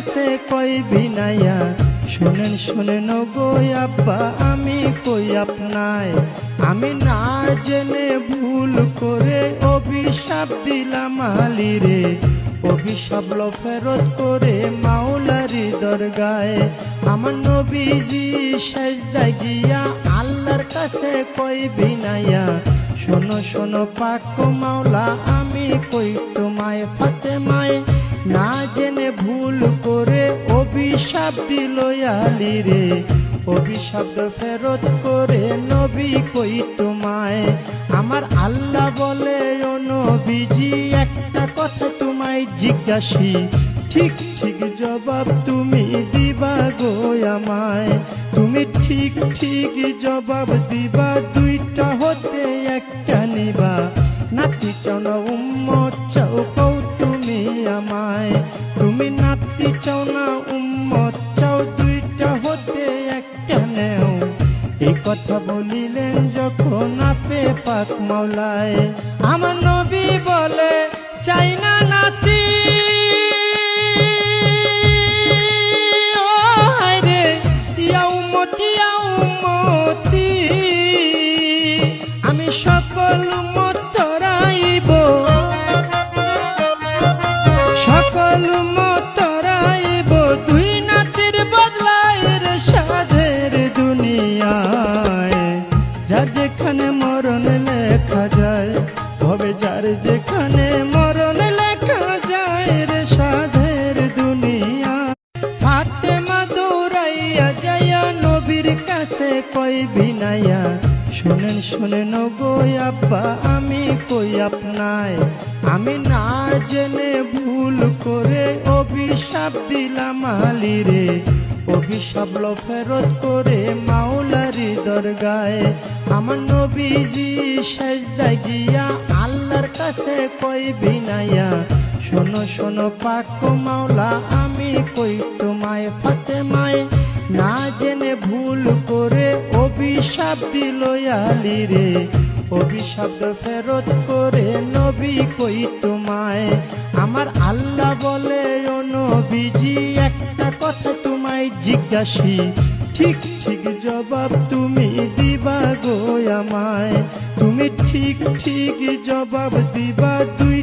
কাছে কই বিনাইয়া শুনেন শুনেন গো আব্বা আমি কই আপনায় আমি না জেনে ভুল করে অভিশাপ দিলাম আলীরে অভিশাপ লো ফেরত করে মাওলারি দরগায় আমার নবীজি সেজদায় গিয়া আল্লাহর কাছে কই বিনাইয়া শোনো শোনো পাক মাওলা আমি কই তোমায় ফাতেমায় না জেনে ভুল করে অভিশাপ দিল আলীরে অভিশাপ ফেরত করে নবী কই তোমায় আমার আল্লাহ বলে ও নবীজি একটা কথা তোমায় জিজ্ঞাসি ঠিক ঠিক জবাব তুমি দিবা গো আমায় তুমি ঠিক ঠিক জবাব দিবা দুইটা হতে একটা নিবা নাতি চাও না উম্মত চাও কও তুমি আমায় তুমি নাতি চাও না উম্মত চাও দুইটা হতে একটা নেও এই কথা বলিলেন যখন আপে পাক মাওলায় আমার নবী বলে চাই না নাতি আমি সকল মত তরাইব সকল মত তরাইব দুই নাতির বদলায় রে সাধের দুনিয়ায় যার যেখানে মরণ লেখা যায় হবে যার যেখানে মরণ লেখা যায় রে সাধের দুনিয়া ফাতেমা দৌড়াইয়া যাইয়া নবীর কাছে কই বিনাইয়া শুনেন শুনেন গো আব্বা আমি কই আপনায় আমি না জেনে ভুল করে অভিশাপ দিলাম আলীরে অভিশাপ লো ফেরত করে মাওলারি দরগায় আমার নবীজি সেজদায় গিয়া আল্লাহর কাছে কই বিনাইয়া শোনো শোনো পাক মাওলা আমি কই তোমায় ফাতেমায় না জেনে ভুল করে অভিশাপ দিল আলীরে অভিশাপ ফেরত করে নবী কই তোমায় আমার আল্লাহ বলে ও নবীজি একটা কথা তোমায় জিজ্ঞাসি ঠিক ঠিক জবাব তুমি দিবা গো আমায় তুমি ঠিক ঠিক জবাব দিবা দুই